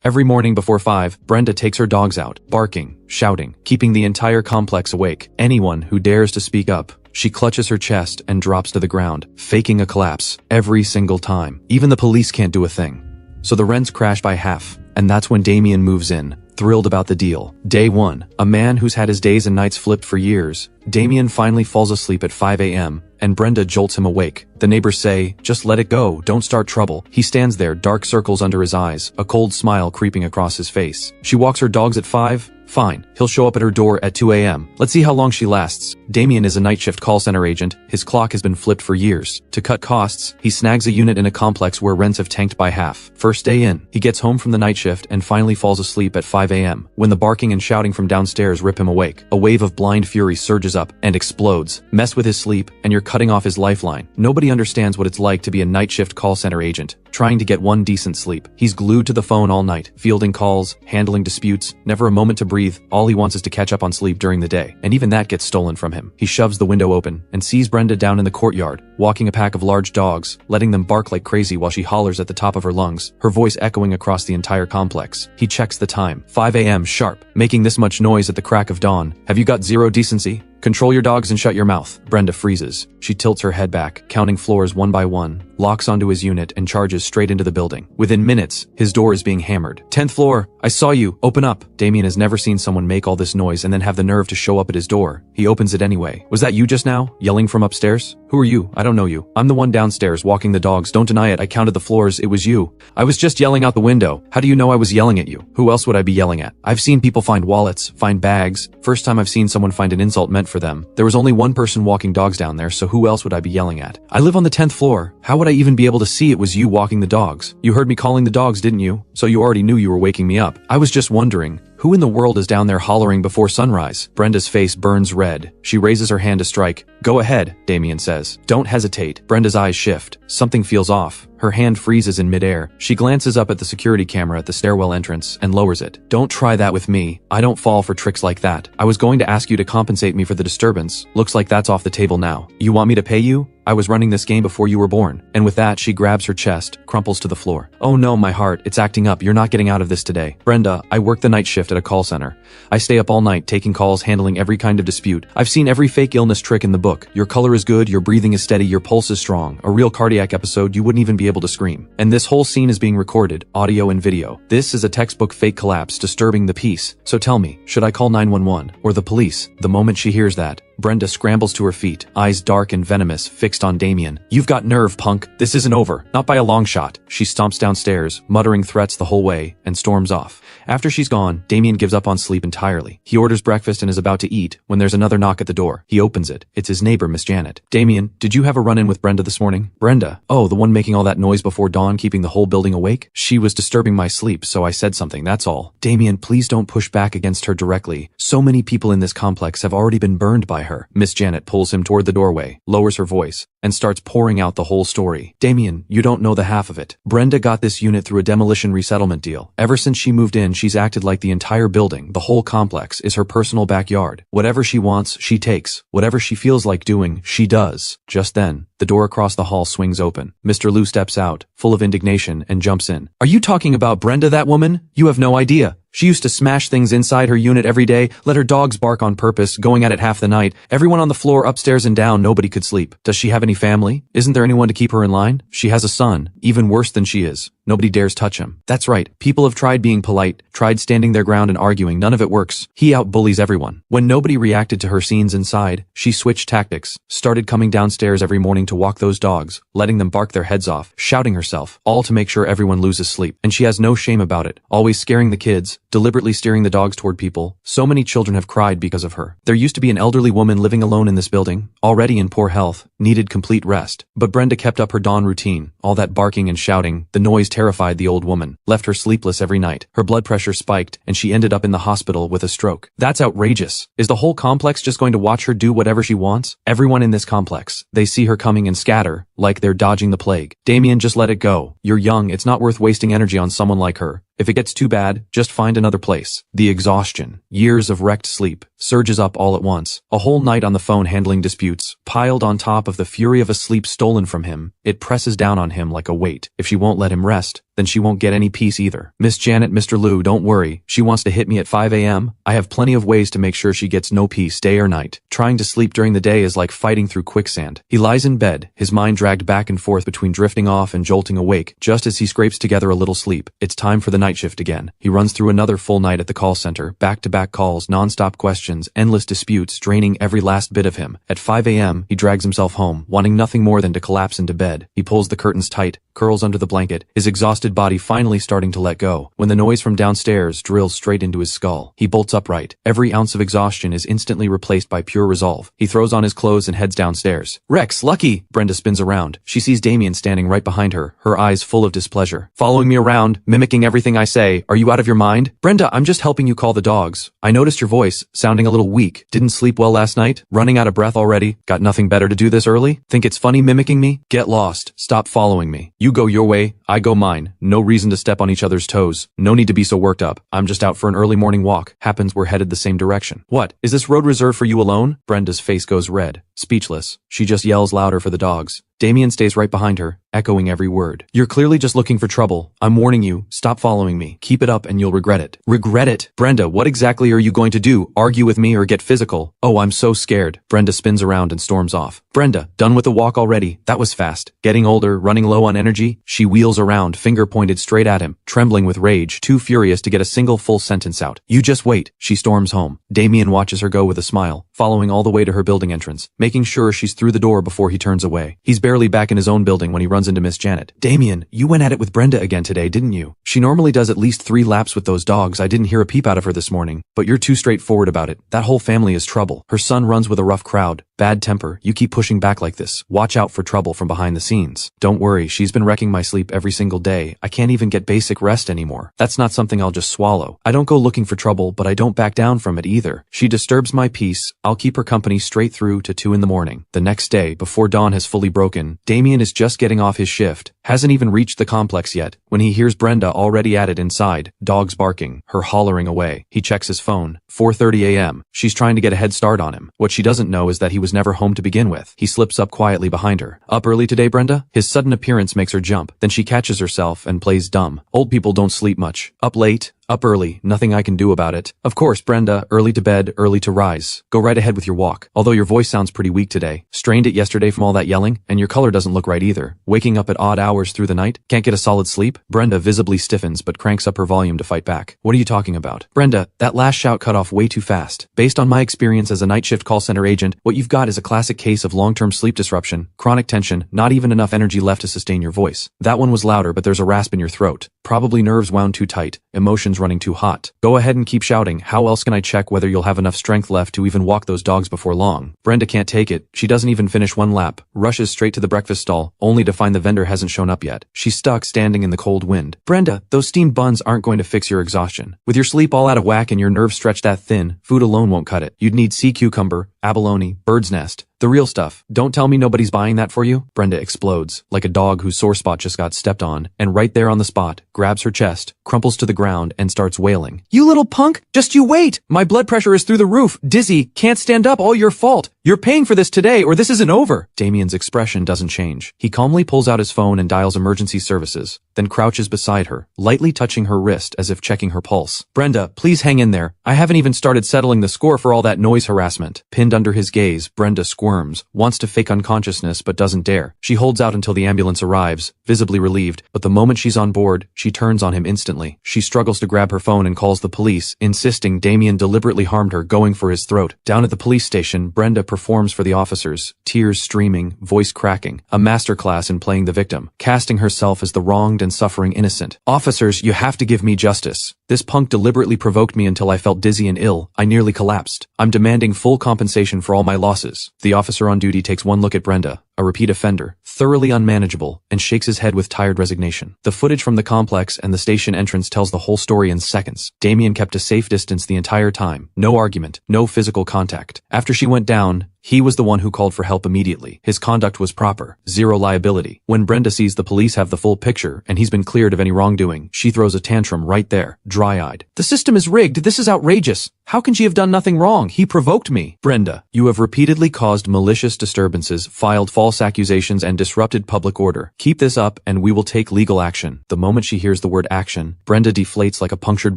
Every morning before 5, Brenda takes her dogs out, barking, shouting, keeping the entire complex awake. Anyone who dares to speak up, she clutches her chest and drops to the ground, faking a collapse every single time. Even the police can't do a thing. So the rents crash by half, and that's when Damien moves in, thrilled about the deal. Day 1. A man who's had his days and nights flipped for years. Damien finally falls asleep at 5 a.m., and Brenda jolts him awake. The neighbors say, "Just let it go, don't start trouble." He stands there, dark circles under his eyes, a cold smile creeping across his face. She walks her dogs at 5. Fine, he'll show up at her door at 2 a.m. Let's see how long she lasts. Damien is a night shift call center agent. His clock has been flipped for years. To cut costs, he snags a unit in a complex where rents have tanked by half. First day in, he gets home from the night shift and finally falls asleep at 5 a.m. when the barking and shouting from downstairs rip him awake. A wave of blind fury surges up and explodes. Mess with his sleep, and you're cutting off his lifeline. Nobody understands what it's like to be a night shift call center agent, trying to get one decent sleep. He's glued to the phone all night, fielding calls, handling disputes, never a moment to breathe. All he wants is to catch up on sleep during the day, and even that gets stolen from him. He shoves the window open and sees Brenda down in the courtyard, walking a pack of large dogs, letting them bark like crazy while she hollers at the top of her lungs, her voice echoing across the entire complex. He checks the time. 5 a.m. sharp. Making this much noise at the crack of dawn. Have you got zero decency? Control your dogs and shut your mouth. Brenda freezes. She tilts her head back, counting floors one by one, locks onto his unit and charges straight into the building. Within minutes, his door is being hammered. 10th floor, I saw you, open up. Damien has never seen someone make all this noise and then have the nerve to show up at his door. He opens it anyway. Was that you just now? Yelling from upstairs? Who are you? I don't know you. I'm the one downstairs walking the dogs. Don't deny it. I counted the floors. It was you. I was just yelling out the window. How do you know I was yelling at you? Who else would I be yelling at? I've seen people find wallets, find bags. First time I've seen someone find an insult meant for them. There was only one person walking dogs down there, so who else would I be yelling at? I live on the 10th floor. How would I even be able to see it was you walking the dogs? You heard me calling the dogs, didn't you? So you already knew you were waking me up. I was just wondering, who in the world is down there hollering before sunrise? Brenda's face burns red. She raises her hand to strike. Go ahead, Damien says. Don't hesitate. Brenda's eyes shift. Something feels off. Her hand freezes in midair. She glances up at the security camera at the stairwell entrance and lowers it. Don't try that with me. I don't fall for tricks like that. I was going to ask you to compensate me for the disturbance. Looks like that's off the table now. You want me to pay you? I was running this game before you were born. And with that, she grabs her chest, crumples to the floor. Oh no, my heart, it's acting up. You're not getting out of this today. Brenda, I work the night shift at a call center. I stay up all night taking calls, handling every kind of dispute. I've seen every fake illness trick in the book. Your color is good, your breathing is steady, your pulse is strong. A real cardiac episode, you wouldn't even be able to scream. And this whole scene is being recorded, audio and video. This is a textbook fake collapse, disturbing the peace. So tell me, should I call 911 or the police? The moment she hears that, Brenda scrambles to her feet, eyes dark and venomous, fixed on Damien. You've got nerve, punk. This isn't over. Not by a long shot. She stomps downstairs, muttering threats the whole way, and storms off. After she's gone, Damien gives up on sleep entirely. He orders breakfast and is about to eat when there's another knock at the door. He opens it. It's his neighbor, Miss Janet. Damien, did you have a run-in with Brenda this morning? Brenda? Oh, the one making all that noise before dawn, keeping the whole building awake? She was disturbing my sleep, so I said something, that's all. Damien, please don't push back against her directly. So many people in this complex have already been burned by her. Miss Janet pulls him toward the doorway, lowers her voice, and starts pouring out the whole story. Damien, you don't know the half of it. Brenda got this unit through a demolition resettlement deal. Ever since she moved in, she's acted like the entire building, the whole complex, is her personal backyard. Whatever she wants, she takes. Whatever she feels like doing, she does. Just then, the door across the hall swings open. Mr. Liu steps out, full of indignation, and jumps in. Are you talking about Brenda, that woman? You have no idea. She used to smash things inside her unit every day, let her dogs bark on purpose, going at it half the night. Everyone on the floor, upstairs and down, nobody could sleep. Does she have any family? Isn't there anyone to keep her in line? She has a son, even worse than she is. Nobody dares touch him. That's right. People have tried being polite, tried standing their ground and arguing. None of it works. He outbullies everyone. When nobody reacted to her scenes inside, she switched tactics, started coming downstairs every morning to walk those dogs, letting them bark their heads off, shouting herself, all to make sure everyone loses sleep. And she has no shame about it, always scaring the kids, deliberately steering the dogs toward people. So many children have cried because of her. There used to be an elderly woman living alone in this building, already in poor health, needed complete rest. But Brenda kept up her dawn routine. All that barking and shouting, the noise terrified the old woman, left her sleepless every night. Her blood pressure spiked, and she ended up in the hospital with a stroke. That's outrageous. Is the whole complex just going to watch her do whatever she wants? Everyone in this complex, they see her coming and scatter, like they're dodging the plague. Damien, just let it go. You're young, it's not worth wasting energy on someone like her. If it gets too bad, just find another place. The exhaustion, years of wrecked sleep, surges up all at once. A whole night on the phone handling disputes, piled on top of the fury of a sleep stolen from him, it presses down on him like a weight. If she won't let him rest, then she won't get any peace either. Miss Janet, Mr. Liu, don't worry. She wants to hit me at 5 a.m. I have plenty of ways to make sure she gets no peace day or night. Trying to sleep during the day is like fighting through quicksand. He lies in bed, his mind dragged back and forth between drifting off and jolting awake, just as he scrapes together a little sleep. It's time for the night shift again. He runs through another full night at the call center, back-to-back calls, non-stop questions, endless disputes, draining every last bit of him. At 5 a.m., he drags himself home, wanting nothing more than to collapse into bed. He pulls the curtains tight, curls under the blanket, his exhausted body finally starting to let go, when the noise from downstairs drills straight into his skull. He bolts upright. Every ounce of exhaustion is instantly replaced by pure resolve. He throws on his clothes and heads downstairs. Rex, Lucky! Brenda spins around. She sees Damien standing right behind her, her eyes full of displeasure. Following me around, mimicking everything I say. Are you out of your mind? Brenda, I'm just helping you call the dogs. I noticed your voice, sounding a little weak. Didn't sleep well last night? Running out of breath already? Got nothing better to do this early? Think it's funny mimicking me? Get lost. Stop following me. You go your way, I go mine. No reason to step on each other's toes. No need to be so worked up. I'm just out for an early morning walk. Happens we're headed the same direction. What? Is this road reserved for you alone? Brenda's face goes red. Speechless. She just yells louder for the dogs. Damien stays right behind her, echoing every word. You're clearly just looking for trouble. I'm warning you, stop following me. Keep it up and you'll regret it. Regret it? Brenda, what exactly are you going to do? Argue with me or get physical? Oh, I'm so scared. Brenda spins around and storms off. Brenda, done with the walk already? That was fast. Getting older, running low on energy? She wheels around, finger pointed straight at him, trembling with rage, too furious to get a single full sentence out. You just wait. She storms home. Damien watches her go with a smile, following all the way to her building entrance, making sure she's through the door before he turns away. He's barely back in his own building when he runs into Miss Janet. Damien, you went at it with Brenda again today, didn't you? She normally does at least 3 laps with those dogs. I didn't hear a peep out of her this morning, but you're too straightforward about it. That whole family is trouble. Her son runs with a rough crowd. Bad temper. You keep pushing back like this. Watch out for trouble from behind the scenes. Don't worry, she's been wrecking my sleep every single day. I can't even get basic rest anymore. That's not something I'll just swallow. I don't go looking for trouble, but I don't back down from it either. She disturbs my peace. I'll keep her company straight through to 2 in the morning. The next day, before dawn has fully broken, Damien is just getting off his shift, hasn't even reached the complex yet, when he hears Brenda already at it inside, dogs barking, her hollering away. He checks his phone. 4:30 a.m. She's trying to get a head start on him. What she doesn't know is that he was never home to begin with. He slips up quietly behind her. Up early today, Brenda? His sudden appearance makes her jump. Then she catches herself and plays dumb. Old people don't sleep much. Up late? Up early, nothing I can do about it. Of course, Brenda, early to bed, early to rise. Go right ahead with your walk. Although your voice sounds pretty weak today. Strained it yesterday from all that yelling, and your color doesn't look right either. Waking up at odd hours through the night? Can't get a solid sleep? Brenda visibly stiffens but cranks up her volume to fight back. What are you talking about? Brenda, that last shout cut off way too fast. Based on my experience as a night shift call center agent, what you've got is a classic case of long-term sleep disruption, chronic tension, not even enough energy left to sustain your voice. That one was louder, but there's a rasp in your throat. Probably nerves wound too tight, emotions running too hot. Go ahead and keep shouting. How else can I check whether you'll have enough strength left to even walk those dogs before long? Brenda can't take it. She doesn't even finish one lap, rushes straight to the breakfast stall, only to find the vendor hasn't shown up yet. She's stuck standing in the cold wind. Brenda, those steamed buns aren't going to fix your exhaustion. With your sleep all out of whack and your nerves stretched that thin, food alone won't cut it. You'd need sea cucumber, abalone, bird's nest. The real stuff. Don't tell me nobody's buying that for you. Brenda explodes, like a dog whose sore spot just got stepped on, and right there on the spot, grabs her chest, crumples to the ground, and starts wailing. You little punk! Just you wait! My blood pressure is through the roof, dizzy, can't stand up, all your fault! You're paying for this today, or this isn't over! Damien's expression doesn't change. He calmly pulls out his phone and dials emergency services, then crouches beside her, lightly touching her wrist as if checking her pulse. Brenda, please hang in there. I haven't even started settling the score for all that noise harassment. Pinned under his gaze, Brenda squirms, wants to fake unconsciousness but doesn't dare. She holds out until the ambulance arrives, visibly relieved, but the moment she's on board, she turns on him instantly. She struggles to grab her phone and calls the police, insisting Damien deliberately harmed her, going for his throat. Down at the police station, Brenda performs for the officers, tears streaming, voice cracking, a masterclass in playing the victim, casting herself as the wronged and suffering innocent. Officers, you have to give me justice. This punk deliberately provoked me until I felt dizzy and ill. I nearly collapsed. I'm demanding full compensation for all my losses. The officer on duty takes one look at Brenda, a repeat offender, thoroughly unmanageable, and shakes his head with tired resignation. The footage from the complex and the station entrance tells the whole story in seconds. Damien kept a safe distance the entire time. No argument, no physical contact. After she went down, he was the one who called for help immediately. His conduct was proper. Zero liability. When Brenda sees the police have the full picture and he's been cleared of any wrongdoing, she throws a tantrum right there, dry-eyed. The system is rigged. This is outrageous. How can she have done nothing wrong? He provoked me. Brenda, you have repeatedly caused malicious disturbances, filed false accusations, and disrupted public order. Keep this up and we will take legal action. The moment she hears the word action, Brenda deflates like a punctured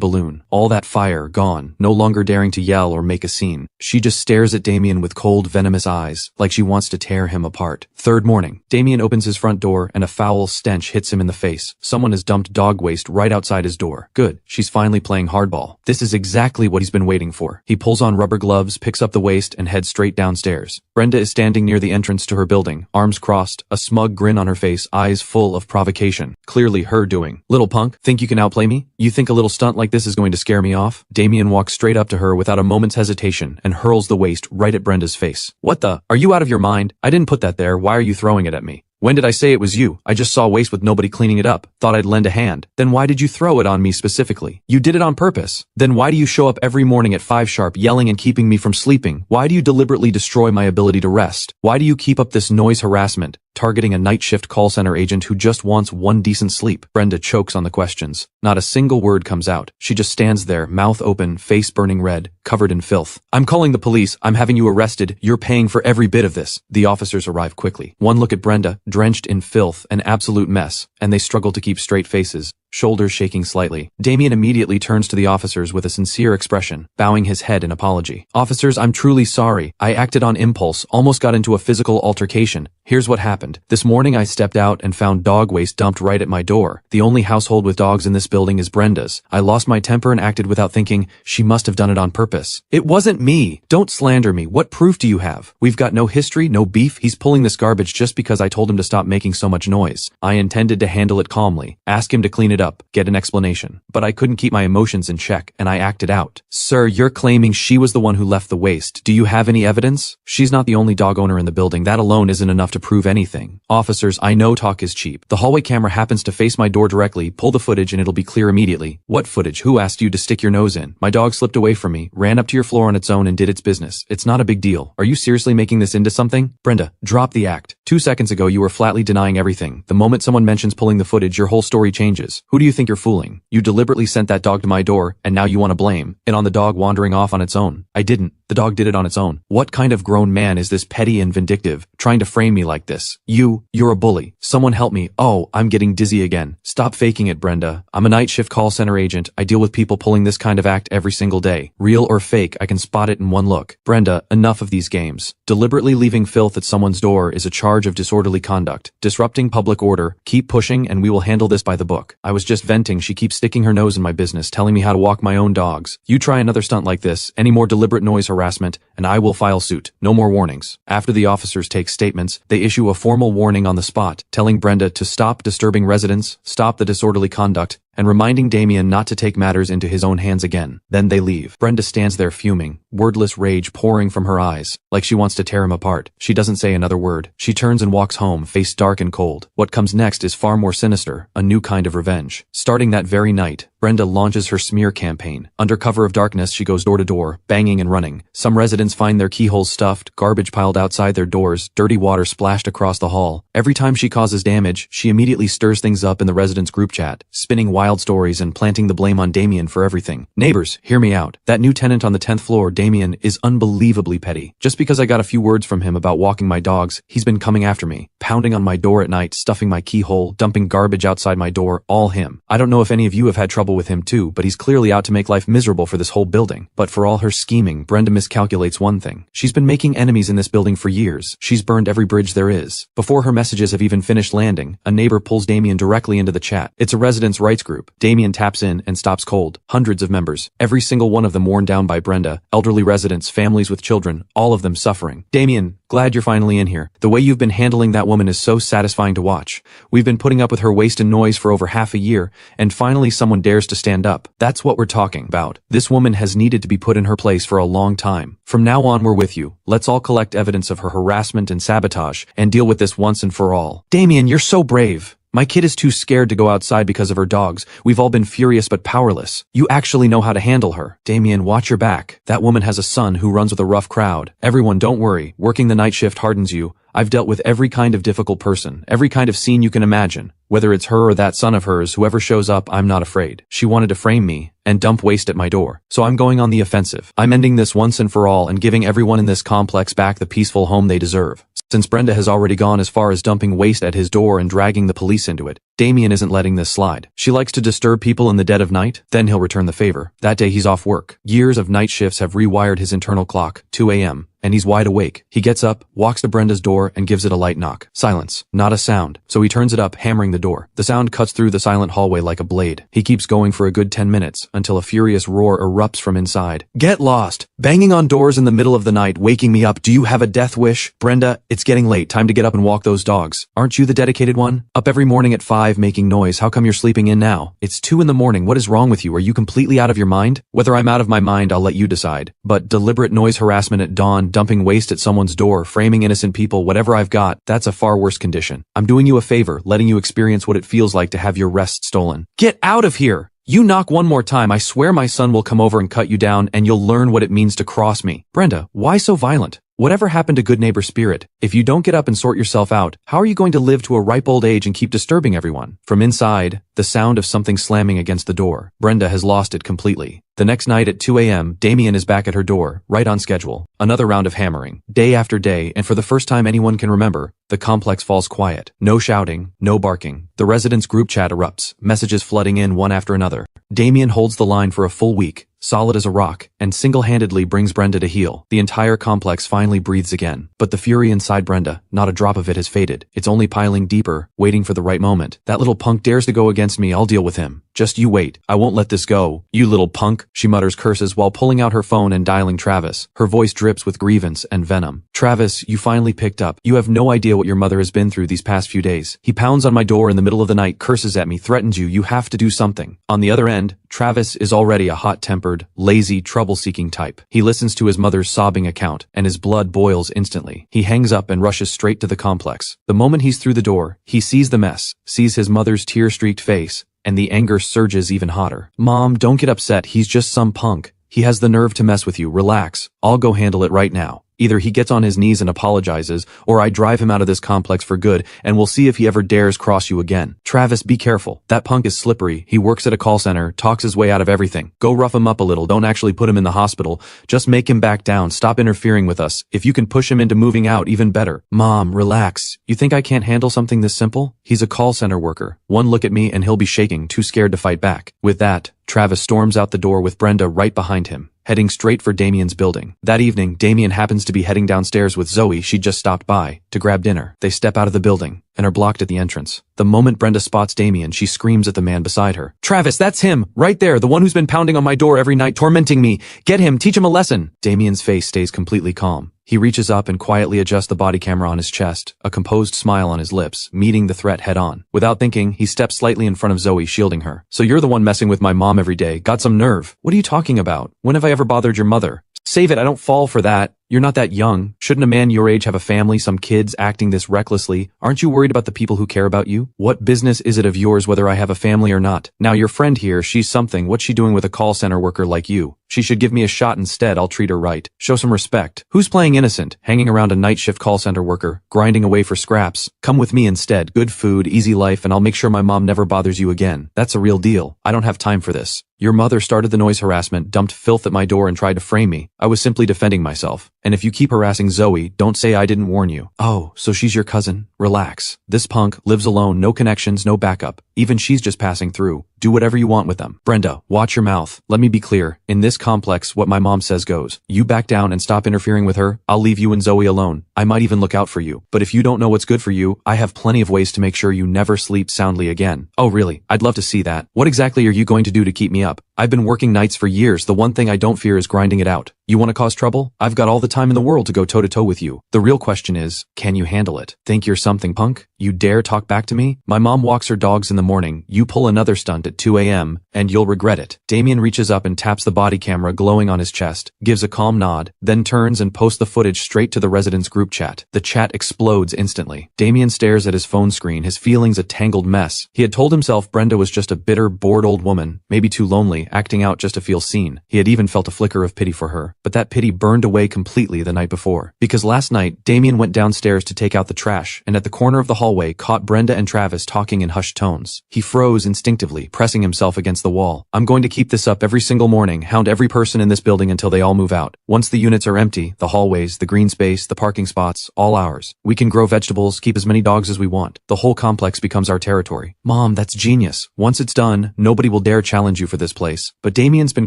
balloon. All that fire, gone, no longer daring to yell or make a scene. She just stares at Damien with cold, venomous eyes, like she wants to tear him apart. Third morning, Damien opens his front door and a foul stench hits him in the face. Someone has dumped dog waste right outside his door. Good, she's finally playing hardball. This is exactly what he's been waiting for. He pulls on rubber gloves, picks up the waste, and heads straight downstairs. Brenda is standing near the entrance to her building, arms crossed, a smug grin on her face, eyes full of provocation. Clearly her doing. Little punk, think you can outplay me? You think a little stunt like this is going to scare me off? Damien walks straight up to her without a moment's hesitation and hurls the waste right at Brenda's face. What the? Are you out of your mind? I didn't put that there. Why are you throwing it at me? When did I say it was you? I just saw waste with nobody cleaning it up. Thought I'd lend a hand. Then why did you throw it on me specifically? You did it on purpose. Then why do you show up every morning at 5 sharp yelling and keeping me from sleeping? Why do you deliberately destroy my ability to rest? Why do you keep up this noise harassment, targeting a night shift call center agent who just wants one decent sleep? Brenda chokes on the questions. Not a single word comes out. She just stands there, mouth open, face burning red, covered in filth. I'm calling the police. I'm having you arrested. You're paying for every bit of this. The officers arrive quickly. One look at Brenda, drenched in filth, an absolute mess, and they struggle to keep straight faces, shoulders shaking slightly. Damien immediately turns to the officers with a sincere expression, bowing his head in apology. Officers, I'm truly sorry. I acted on impulse, almost got into a physical altercation. Here's what happened. This morning I stepped out and found dog waste dumped right at my door. The only household with dogs in this building is Brenda's. I lost my temper and acted without thinking. She must have done it on purpose. It wasn't me. Don't slander me. What proof do you have? We've got no history, no beef. He's pulling this garbage just because I told him to stop making so much noise. I intended to handle it calmly, ask him to clean it up, get an explanation. But I couldn't keep my emotions in check, and I acted out. Sir, you're claiming she was the one who left the waste. Do you have any evidence? She's not the only dog owner in the building. That alone isn't enough to prove anything. Officers, I know talk is cheap. The hallway camera happens to face my door directly. Pull the footage and it'll be clear immediately. What footage? Who asked you to stick your nose in? My dog slipped away from me, ran up to your floor on its own and did its business. It's not a big deal. Are you seriously making this into something? Brenda, drop the act. 2 seconds ago you were flatly denying everything. The moment someone mentions pulling the footage, your whole story changes. Who do you think you're fooling? You deliberately sent that dog to my door, and now you want to blame it on the dog wandering off on its own. I didn't. The dog did it on its own. What kind of grown man is this petty and vindictive, trying to frame me like this? You're a bully. Someone help me. Oh, I'm getting dizzy again. Stop faking it, Brenda. I'm a night shift call center agent. I deal with people pulling this kind of act every single day. Real or fake, I can spot it in one look. Brenda, enough of these games. Deliberately leaving filth at someone's door is a charge of disorderly conduct. Disrupting public order. Keep pushing and we will handle this by the book. I was just venting. She keeps sticking her nose in my business, telling me how to walk my own dogs. You try another stunt like this, any more deliberate noise harassment, and I will file suit. No more warnings. After the officers take statements, they issue a formal warning on the spot, telling Brenda to stop disturbing residents, stop the disorderly conduct, and reminding Damien not to take matters into his own hands again. Then they leave. Brenda stands there fuming, wordless rage pouring from her eyes, like she wants to tear him apart. She doesn't say another word. She turns and walks home, face dark and cold. What comes next is far more sinister, a new kind of revenge. Starting that very night, Brenda launches her smear campaign. Under cover of darkness, she goes door to door, banging and running. Some residents find their keyholes stuffed, garbage piled outside their doors, dirty water splashed across the hall. Every time she causes damage, she immediately stirs things up in the residents' group chat, spinning wild stories and planting the blame on Damien for everything. Neighbors, hear me out. That new tenant on the 10th floor, Damien, is unbelievably petty. Just because I got a few words from him about walking my dogs, he's been coming after me, pounding on my door at night, stuffing my keyhole, dumping garbage outside my door, all him. I don't know if any of you have had trouble with him too, but he's clearly out to make life miserable for this whole building. But for all her scheming, Brenda miscalculates one thing. She's been making enemies in this building for years. She's burned every bridge there is. Before her messages have even finished landing, a neighbor pulls Damien directly into the chat. It's a residents' rights group. Damien taps in and stops cold. Hundreds of members, every single one of them worn down by Brenda, elderly residents, families with children, all of them suffering. Damien, glad you're finally in here. The way you've been handling that woman is so satisfying to watch. We've been putting up with her waste and noise for over half a year, and finally someone dares to stand up. That's what we're talking about. This woman has needed to be put in her place for a long time. From now on, we're with you. Let's all collect evidence of her harassment and sabotage, and deal with this once and for all. Damien, you're so brave. My kid is too scared to go outside because of her dogs. We've all been furious but powerless. You actually know how to handle her. Damien, watch your back. That woman has a son who runs with a rough crowd. Everyone, don't worry. Working the night shift hardens you. I've dealt with every kind of difficult person, every kind of scene you can imagine. Whether it's her or that son of hers, whoever shows up, I'm not afraid. She wanted to frame me and dump waste at my door. So I'm going on the offensive. I'm ending this once and for all and giving everyone in this complex back the peaceful home they deserve. Since Brenda has already gone as far as dumping waste at his door and dragging the police into it, Damien isn't letting this slide. She likes to disturb people in the dead of night, then he'll return the favor. That day he's off work. Years of night shifts have rewired his internal clock, 2 a.m., and he's wide awake. He gets up, walks to Brenda's door, and gives it a light knock. Silence. Not a sound. So he turns it up, hammering the door. The sound cuts through the silent hallway like a blade. He keeps going for a good 10 minutes, until a furious roar erupts from inside. Get lost! Banging on doors in the middle of the night, waking me up. Do you have a death wish? Brenda, it's getting late. Time to get up and walk those dogs. Aren't you the dedicated one? Up every morning at 5 making noise. How come you're sleeping in now? It's 2 in the morning. What is wrong with you? Are you completely out of your mind? Whether I'm out of my mind, I'll let you decide. But deliberate noise harassment at dawn, dumping waste at someone's door, framing innocent people, whatever I've got, that's a far worse condition. I'm doing you a favor, letting you experience what it feels like to have your rest stolen. Get out of here! You knock one more time, I swear my son will come over and cut you down, and you'll learn what it means to cross me. Brenda, why so violent? Whatever happened to good neighbor spirit? If you don't get up and sort yourself out, how are you going to live to a ripe old age and keep disturbing everyone? From inside, the sound of something slamming against the door. Brenda has lost it completely. The next night at 2 a.m., Damien is back at her door, right on schedule. Another round of hammering. Day after day, and for the first time anyone can remember, the complex falls quiet. No shouting, no barking. The residents' group chat erupts, messages flooding in one after another. Damien holds the line for a full week, solid as a rock, and single-handedly brings Brenda to heel. The entire complex finally breathes again. But the fury inside Brenda, not a drop of it has faded. It's only piling deeper, waiting for the right moment. That little punk dares to go against me, I'll deal with him. Just you wait. I won't let this go. You little punk, she mutters curses while pulling out her phone and dialing Travis. Her voice drips with grievance and venom. Travis, you finally picked up. You have no idea what your mother has been through these past few days. He pounds on my door in the middle of the night, curses at me, threatens you. You have to do something. On the other end, Travis is already a hot-tempered, lazy, trouble-seeking type. He listens to his mother's sobbing account, and his blood boils instantly. He hangs up and rushes straight to the complex. The moment he's through the door, he sees the mess, sees his mother's tear-streaked face, and the anger surges even hotter. Mom, don't get upset. He's just some punk. He has the nerve to mess with you. Relax. I'll go handle it right now. Either he gets on his knees and apologizes, or I drive him out of this complex for good, and we'll see if he ever dares cross you again. Travis, be careful. That punk is slippery. He works at a call center, talks his way out of everything. Go rough him up a little. Don't actually put him in the hospital. Just make him back down. Stop interfering with us. If you can push him into moving out, even better. Mom, relax. You think I can't handle something this simple? He's a call center worker. One look at me and he'll be shaking, too scared to fight back. With that, Travis storms out the door with Brenda right behind him, heading straight for Damien's building. That evening, Damien happens to be heading downstairs with Zoe. She just stopped by to grab dinner. They step out of the building and are blocked at the entrance. The moment Brenda spots Damien, she screams at the man beside her. Travis, that's him! Right there, the one who's been pounding on my door every night, tormenting me. Get him, teach him a lesson! Damien's face stays completely calm. He reaches up and quietly adjusts the body camera on his chest, a composed smile on his lips, meeting the threat head on. Without thinking, he steps slightly in front of Zoe, shielding her. So you're the one messing with my mom every day. Got some nerve. What are you talking about? When have I ever bothered your mother? Save it, I don't fall for that. You're not that young. Shouldn't a man your age have a family, some kids acting this recklessly? Aren't you worried about the people who care about you? What business is it of yours whether I have a family or not? Now your friend here, she's something. What's she doing with a call center worker like you? She should give me a shot instead. I'll treat her right. Show some respect. Who's playing innocent? Hanging around a night shift call center worker, grinding away for scraps. Come with me instead. Good food, easy life, and I'll make sure my mom never bothers you again. That's a real deal. I don't have time for this. Your mother started the noise harassment, dumped filth at my door and tried to frame me. I was simply defending myself. And if you keep harassing Zoe, don't say I didn't warn you. Oh, so she's your cousin? Relax. This punk lives alone, no connections, no backup. Even she's just passing through. Do whatever you want with them. Brenda, watch your mouth. Let me be clear. In this complex, what my mom says goes. You back down and stop interfering with her, I'll leave you and Zoe alone. I might even look out for you. But if you don't know what's good for you, I have plenty of ways to make sure you never sleep soundly again. Oh really? I'd love to see that. What exactly are you going to do to keep me up? I've been working nights for years. The one thing I don't fear is grinding it out. You want to cause trouble? I've got all the time in the world to go toe-to-toe with you. The real question is, can you handle it? Think you're something, punk? You dare talk back to me? My mom walks her dogs in the morning. You pull another stunt at 2 a.m., and you'll regret it. Damien reaches up and taps the body camera glowing on his chest, gives a calm nod, then turns and posts the footage straight to the residents' group chat. The chat explodes instantly. Damien stares at his phone screen, his feelings a tangled mess. He had told himself Brenda was just a bitter, bored old woman, maybe too lonely, acting out just to feel seen. He had even felt a flicker of pity for her. But that pity burned away completely the night before. Because last night, Damien went downstairs to take out the trash, and at the corner of the hall hallway caught Brenda and Travis talking in hushed tones. He froze instinctively, pressing himself against the wall. I'm going to keep this up every single morning, hound every person in this building until they all move out. Once the units are empty, the hallways, the green space, the parking spots, all ours. We can grow vegetables, keep as many dogs as we want. The whole complex becomes our territory. Mom, that's genius. Once it's done, nobody will dare challenge you for this place. But Damien's been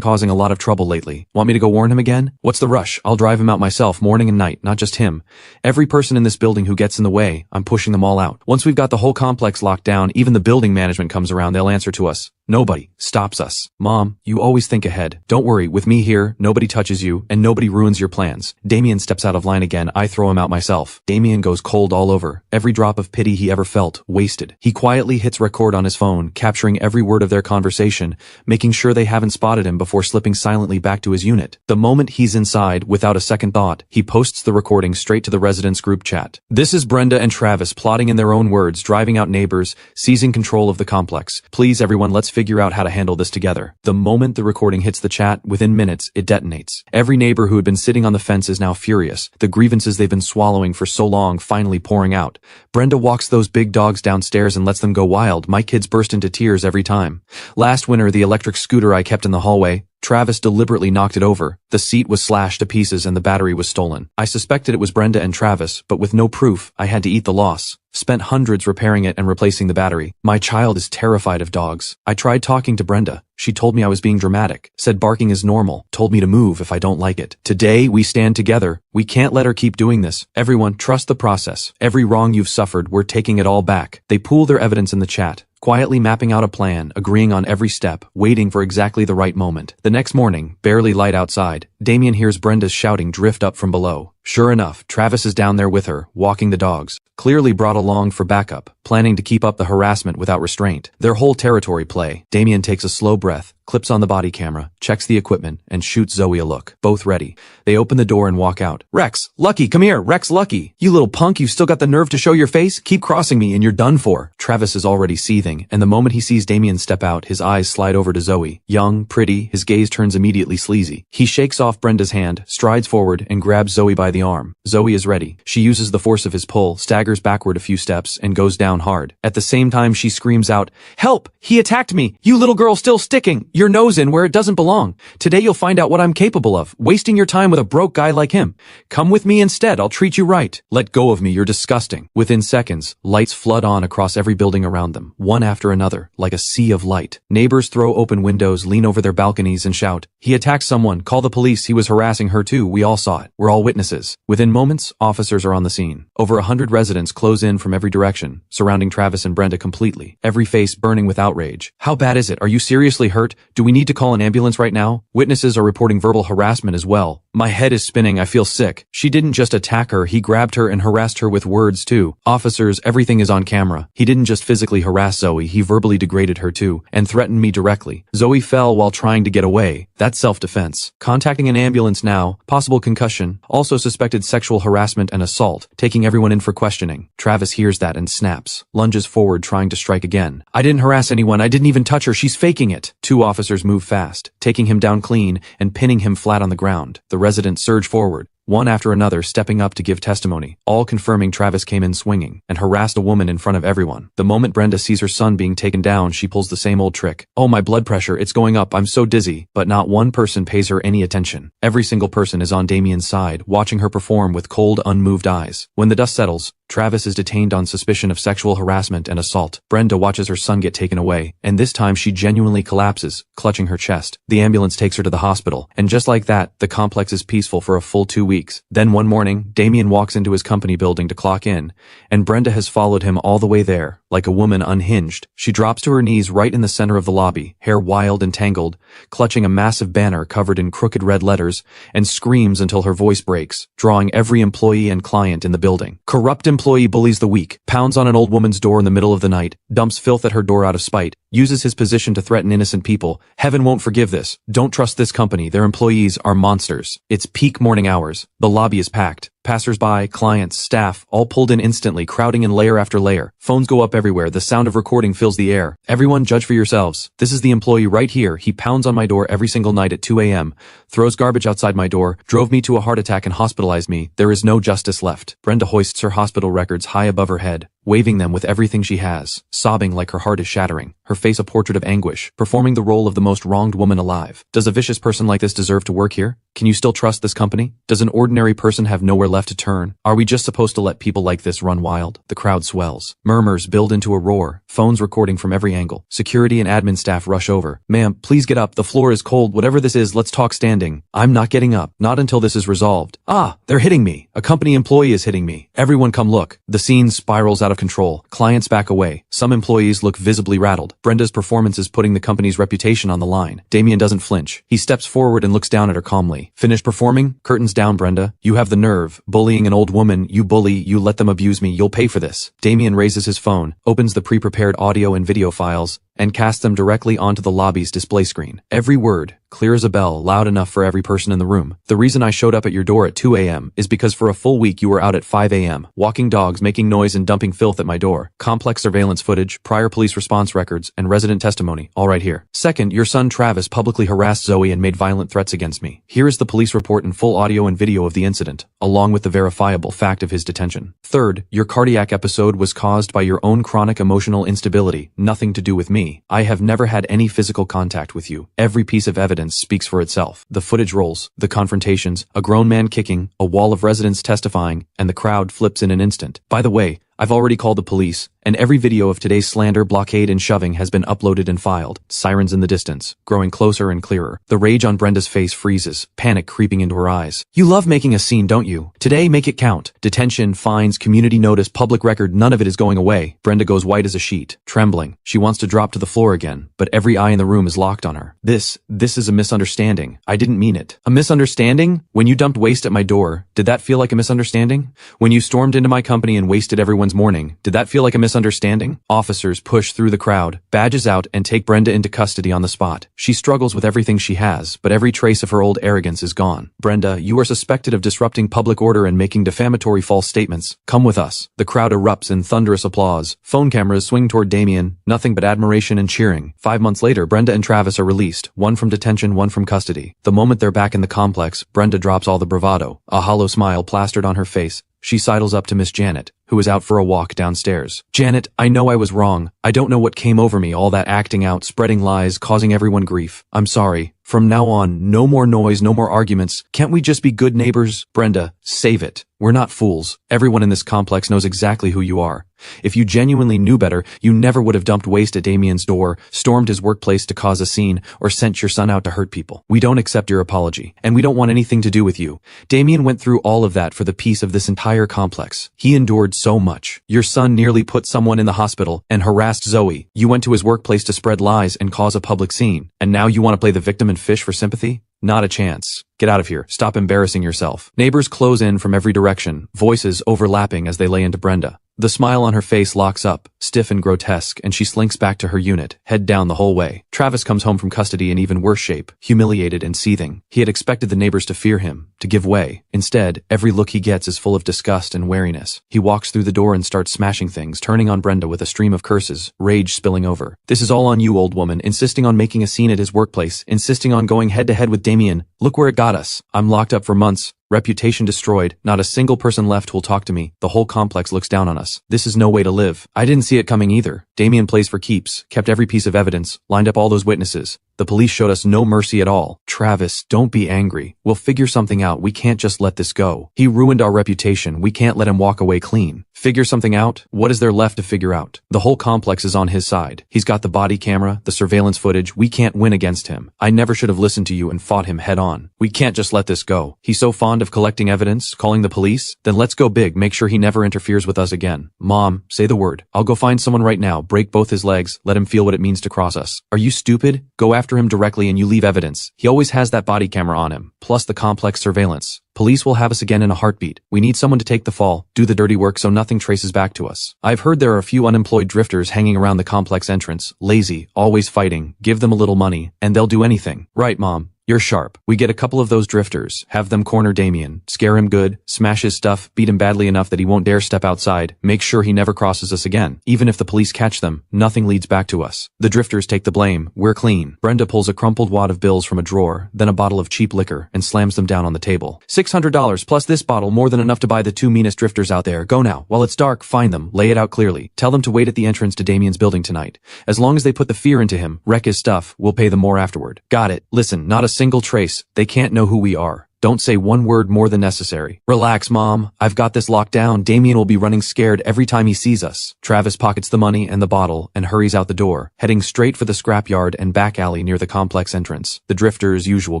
causing a lot of trouble lately. Want me to go warn him again? What's the rush? I'll drive him out myself morning and night, not just him. Every person in this building who gets in the way, I'm pushing them all out. Once we've got the whole complex locked down, even the building management comes around, they'll answer to us. Nobody stops us. Mom, you always think ahead. Don't worry, with me here, nobody touches you, and nobody ruins your plans. Damien steps out of line again, I throw him out myself. Damien goes cold all over. Every drop of pity he ever felt, wasted. He quietly hits record on his phone, capturing every word of their conversation, making sure they haven't spotted him before slipping silently back to his unit. The moment he's inside, without a second thought, he posts the recording straight to the residents' group chat. This is Brenda and Travis plotting in their own words, driving out neighbors, seizing control of the complex. Please everyone, let's figure out how to handle this together. The moment the recording hits the chat, within minutes, it detonates. Every neighbor who had been sitting on the fence is now furious. The grievances they've been swallowing for so long finally pouring out. Brenda walks those big dogs downstairs and lets them go wild. My kids burst into tears every time. Last winter, the electric scooter I kept in the hallway, Travis deliberately knocked it over. The seat was slashed to pieces and the battery was stolen. I suspected it was Brenda and Travis, but with no proof, I had to eat the loss. Spent hundreds repairing it and replacing the battery. My child is terrified of dogs. I tried talking to Brenda. She told me I was being dramatic, said barking is normal, told me to move if I don't like it. Today, we stand together. We can't let her keep doing this. Everyone, trust the process. Every wrong you've suffered, we're taking it all back. They pool their evidence in the chat, quietly mapping out a plan, agreeing on every step, waiting for exactly the right moment. The next morning, barely light outside, Damien hears Brenda's shouting drift up from below. Sure enough, Travis is down there with her, walking the dogs, clearly brought along for backup, planning to keep up the harassment without restraint. Their whole territory play. Damien takes a slow breath, clips on the body camera, checks the equipment, and shoots Zoe a look. Both ready. They open the door and walk out. Rex, Lucky, come here, Rex Lucky. You little punk, you've still got the nerve to show your face? Keep crossing me and you're done for. Travis is already seething, and the moment he sees Damien step out, his eyes slide over to Zoe. Young, pretty, his gaze turns immediately sleazy. He shakes off Brenda's hand, strides forward, and grabs Zoe by the arm. Zoe is ready. She uses the force of his pull, staggers backward a few steps, and goes down hard. At the same time, she screams out, "Help! He attacked me! You little girl still sticking your nose in where it doesn't belong. Today you'll find out what I'm capable of, wasting your time with a broke guy like him. Come with me instead, I'll treat you right. Let go of me, you're disgusting." Within seconds, lights flood on across every building around them, one after another, like a sea of light. Neighbors throw open windows, lean over their balconies, and shout, "He attacked someone, call the police, he was harassing her too, we all saw it. We're all witnesses." Within moments, officers are on the scene. Over 100 residents close in from every direction, surrounding Travis and Brenda completely, every face burning with outrage. "How bad is it? Are you seriously hurt? Do we need to call an ambulance right now?" Witnesses are reporting verbal harassment as well. "My head is spinning, I feel sick. She didn't just attack her, he grabbed her and harassed her with words too. Officers, everything is on camera. He didn't just physically harass Zoe, he verbally degraded her too, and threatened me directly. Zoe fell while trying to get away. That's self-defense. Contacting an ambulance now, possible concussion, also suspected sexual harassment and assault, taking everyone in for questioning." Travis hears that and snaps, lunges forward trying to strike again. "I didn't harass anyone, I didn't even touch her, she's faking it." Two officers move fast, taking him down clean and pinning him flat on the ground. The residents surge forward, one after another stepping up to give testimony, all confirming Travis came in swinging and harassed a woman in front of everyone. The moment Brenda sees her son being taken down, she pulls the same old trick. "Oh, my blood pressure, it's going up, I'm so dizzy." But not one person pays her any attention. Every single person is on Damien's side, watching her perform with cold, unmoved eyes. When the dust settles, Travis is detained on suspicion of sexual harassment and assault. Brenda watches her son get taken away, and this time she genuinely collapses, clutching her chest. The ambulance takes her to the hospital, and just like that, the complex is peaceful for a full 2 weeks. Then one morning, Damien walks into his company building to clock in, and Brenda has followed him all the way there, like a woman unhinged. She drops to her knees right in the center of the lobby, hair wild and tangled, clutching a massive banner covered in crooked red letters, and screams until her voice breaks, drawing every employee and client in the building. "Corrupt employee bullies the weak, pounds on an old woman's door in the middle of the night, dumps filth at her door out of spite, uses his position to threaten innocent people. Heaven won't forgive this. Don't trust this company, their employees are monsters." It's peak morning hours. The lobby is packed. Passers-by, clients, staff, all pulled in instantly, crowding in layer after layer. Phones go up everywhere, the sound of recording fills the air. "Everyone judge for yourselves. This is the employee right here. He pounds on my door every single night at 2 a.m., throws garbage outside my door, drove me to a heart attack and hospitalized me. There is no justice left." Brenda hoists her hospital records high above her head. waving them with everything she has, sobbing like her heart is shattering, her face a portrait of anguish, performing the role of the most wronged woman alive. Does a vicious person like this deserve to work here? Can you still trust this company? Does an ordinary person have nowhere left to turn? Are we just supposed to let people like this run wild? The crowd swells. Murmurs build into a roar, phones recording from every angle. Security and admin staff rush over. Ma'am, please get up, the floor is cold, whatever this is, let's talk standing. I'm not getting up, not until this is resolved. Ah, they're hitting me. A company employee is hitting me. Everyone come look. The scene spirals out of control. Clients back away. Some employees look visibly rattled. Brenda's performance is putting the company's reputation on the line. Damien doesn't flinch. He steps forward and looks down at her calmly. Finished performing? Curtains down, Brenda. You have the nerve. Bullying an old woman, you bully, you let them abuse me, you'll pay for this. Damien raises his phone, opens the pre-prepared audio and video files, and casts them directly onto the lobby's display screen. Every word, clear as a bell, loud enough for every person in the room. The reason I showed up at your door at 2 a.m. is because for a full week you were out at 5 a.m., walking dogs, making noise and dumping filth at my door. Complex surveillance footage, prior police response records, and resident testimony, all right here. Second, your son Travis publicly harassed Zoe and made violent threats against me. Here is the police report in full audio and video of the incident, along with the verifiable fact of his detention. Third, your cardiac episode was caused by your own chronic emotional instability, nothing to do with me. I have never had any physical contact with you. Every piece of evidence speaks for itself. The footage rolls, the confrontations, a grown man kicking, a wall of residents testifying, and the crowd flips in an instant. By the way, I've already called the police, and every video of today's slander, blockade, and shoving has been uploaded and filed. Sirens in the distance, growing closer and clearer. The rage on Brenda's face freezes, panic creeping into her eyes. You love making a scene, don't you? Today, make it count. Detention, fines, community notice, public record, none of it is going away. Brenda goes white as a sheet, trembling. She wants to drop to the floor again, but every eye in the room is locked on her. This is a misunderstanding. I didn't mean it. A misunderstanding? When you dumped waste at my door, did that feel like a misunderstanding? When you stormed into my company and wasted everyone's morning, did that feel like a misunderstanding? Officers push through the crowd, badges out, and take Brenda into custody on the spot. She struggles with everything she has, but every trace of her old arrogance is gone. Brenda, you are suspected of disrupting public order and making defamatory false statements. Come with us. The crowd erupts in thunderous applause. Phone cameras swing toward Damien, nothing but admiration and cheering. 5 months later, Brenda and Travis are released, one from detention, one from custody. The moment they're back in the complex, Brenda drops all the bravado, a hollow smile plastered on her face. She sidles up to Miss Janet, who is out for a walk downstairs. Janet, I know I was wrong. I don't know what came over me, all that acting out, spreading lies, causing everyone grief. I'm sorry. From now on, no more noise, no more arguments. Can't we just be good neighbors? Brenda, save it. We're not fools. Everyone in this complex knows exactly who you are. If you genuinely knew better, you never would have dumped waste at Damien's door, stormed his workplace to cause a scene, or sent your son out to hurt people. We don't accept your apology, and we don't want anything to do with you. Damien went through all of that for the peace of this entire complex. He endured so much. Your son nearly put someone in the hospital and harassed Zoe. You went to his workplace to spread lies and cause a public scene. And now you want to play the victim and fish for sympathy? Not a chance. Get out of here. Stop embarrassing yourself. Neighbors close in from every direction, voices overlapping as they lay into Brenda. The smile on her face locks up, stiff and grotesque, and she slinks back to her unit, head down the whole way. Travis comes home from custody in even worse shape, humiliated and seething. He had expected the neighbors to fear him, to give way. Instead, every look he gets is full of disgust and wariness. He walks through the door and starts smashing things, turning on Brenda with a stream of curses, rage spilling over. This is all on you, old woman, insisting on making a scene at his workplace, insisting on going head-to-head with Damien. Look where it got us. I'm locked up for months. Reputation destroyed. Not a single person left who'll talk to me. The whole complex looks down on us. This is no way to live. I didn't see it coming either. Damien plays for keeps, kept every piece of evidence, lined up all those witnesses. The police showed us no mercy at all. Travis, don't be angry. We'll figure something out. We can't just let this go. He ruined our reputation. We can't let him walk away clean. Figure something out? What is there left to figure out? The whole complex is on his side. He's got the body camera, the surveillance footage. We can't win against him. I never should have listened to you and fought him head on. We can't just let this go. He's so fond of collecting evidence, calling the police. Then let's go big. Make sure he never interferes with us again. Mom, say the word. I'll go find someone right now. Break both his legs. Let him feel what it means to cross us. Are you stupid? Go after him directly and you leave evidence. He always has that body camera on him, plus the complex surveillance. Police will have us again in a heartbeat. We need someone to take the fall, do the dirty work so nothing traces back to us. I've heard there are a few unemployed drifters hanging around the complex entrance, lazy, always fighting. Give them a little money, and they'll do anything. Right, Mom? You're sharp. We get a couple of those drifters, have them corner Damien, scare him good, smash his stuff, beat him badly enough that he won't dare step outside, make sure he never crosses us again. Even if the police catch them, nothing leads back to us. The drifters take the blame. We're clean. Brenda pulls a crumpled wad of bills from a drawer, then a bottle of cheap liquor, and slams them down on the table. $600 plus this bottle, more than enough to buy the 2 meanest drifters out there. Go now. While it's dark, find them, lay it out clearly. Tell them to wait at the entrance to Damien's building tonight. As long as they put the fear into him, wreck his stuff, we'll pay them more afterward. Got it. Listen, not a single trace. They can't know who we are. Don't say one word more than necessary. Relax, Mom. I've got this locked down. Damien will be running scared every time he sees us. Travis pockets the money and the bottle and hurries out the door, heading straight for the scrapyard and back alley near the complex entrance, the drifters' usual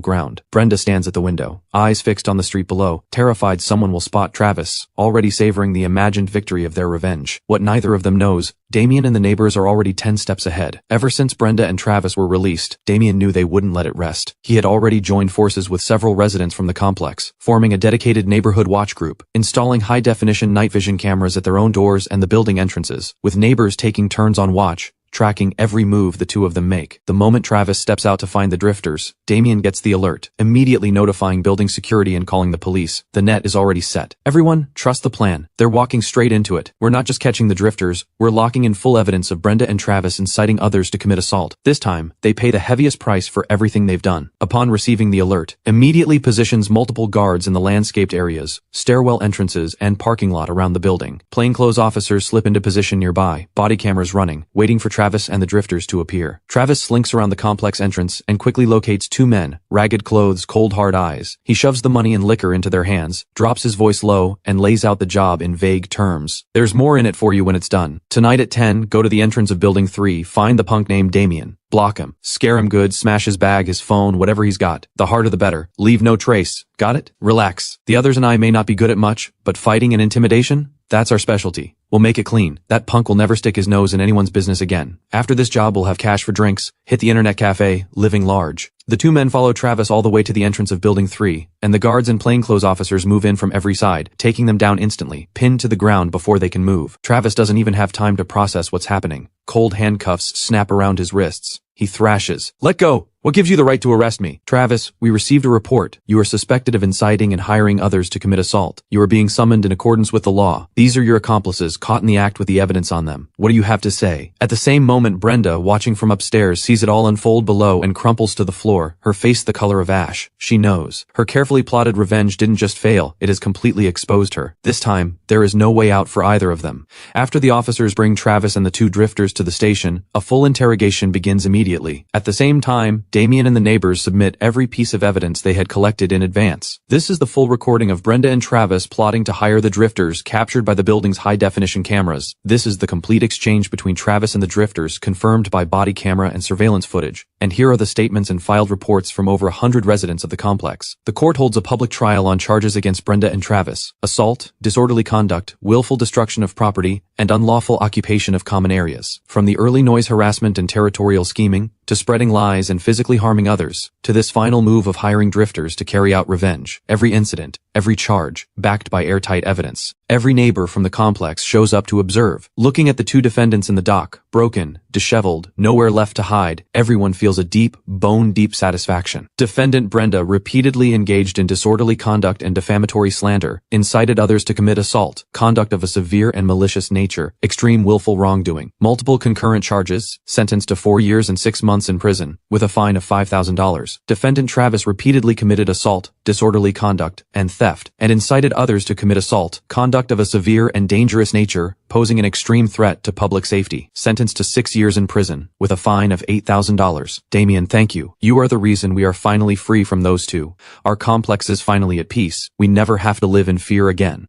ground. Brenda stands at the window, eyes fixed on the street below, terrified someone will spot Travis, already savoring the imagined victory of their revenge. What neither of them knows, Damien and the neighbors are already 10 steps ahead. Ever since Brenda and Travis were released, Damien knew they wouldn't let it rest. He had already joined forces with several residents from the complex, forming a dedicated neighborhood watch group, installing high-definition night vision cameras at their own doors and the building entrances, with neighbors taking turns on watch, tracking every move the two of them make. The moment Travis steps out to find the drifters, Damien gets the alert, immediately notifying building security and calling the police. The net is already set. Everyone, trust the plan. They're walking straight into it. We're not just catching the drifters, we're locking in full evidence of Brenda and Travis inciting others to commit assault. This time, they pay the heaviest price for everything they've done. Upon receiving the alert, immediately positions multiple guards in the landscaped areas, stairwell entrances, and parking lot around the building. Plainclothes officers slip into position nearby, body cameras running, waiting for Travis and the drifters to appear. Travis slinks around the complex entrance and quickly locates 2 men, ragged clothes, cold hard eyes. He shoves the money and liquor into their hands, drops his voice low, and lays out the job in vague terms. There's more in it for you when it's done. Tonight at 10, go to the entrance of building 3, find the punk named Damien. Block him. Scare him good, smash his bag, his phone, whatever he's got. The harder the better. Leave no trace. Got it? Relax. The others and I may not be good at much, but fighting and intimidation? That's our specialty. We'll make it clean. That punk will never stick his nose in anyone's business again. After this job, we'll have cash for drinks, hit the internet cafe, living large. The 2 men follow Travis all the way to the entrance of building 3, and the guards and plainclothes officers move in from every side, taking them down instantly, pinned to the ground before they can move. Travis doesn't even have time to process what's happening. Cold handcuffs snap around his wrists. He thrashes. Let go! What gives you the right to arrest me? Travis, we received a report. You are suspected of inciting and hiring others to commit assault. You are being summoned in accordance with the law. These are your accomplices, caught in the act with the evidence on them. What do you have to say? At the same moment, Brenda, watching from upstairs, sees it all unfold below and crumples to the floor, her face the color of ash. She knows. Her carefully plotted revenge didn't just fail, it has completely exposed her. This time, there is no way out for either of them. After the officers bring Travis and the 2 drifters to the station, a full interrogation begins immediately. At the same time, Damien and the neighbors submit every piece of evidence they had collected in advance. This is the full recording of Brenda and Travis plotting to hire the drifters, captured by the building's high-definition cameras. This is the complete exchange between Travis and the drifters, confirmed by body camera and surveillance footage. And here are the statements and filed reports from over 100 residents of the complex. The court holds a public trial on charges against Brenda and Travis: assault, disorderly conduct, willful destruction of property, and unlawful occupation of common areas. From the early noise harassment and territorial scheming, to spreading lies and physically harming others, to this final move of hiring drifters to carry out revenge. Every incident, every charge, backed by airtight evidence. Every neighbor from the complex shows up to observe. Looking at the 2 defendants in the dock, broken, disheveled, nowhere left to hide, everyone feels a deep, bone-deep satisfaction. Defendant Brenda repeatedly engaged in disorderly conduct and defamatory slander, incited others to commit assault, conduct of a severe and malicious nature, extreme willful wrongdoing, multiple concurrent charges, sentenced to 4 years and 6 months in prison, with a fine of $5,000. Defendant Travis repeatedly committed assault, disorderly conduct, and theft, and incited others to commit assault, conduct of a severe and dangerous nature, posing an extreme threat to public safety, sentenced to 6 years in prison, with a fine of $8,000. Damien, thank you. You are the reason we are finally free from those 2. Our complex is finally at peace. We never have to live in fear again.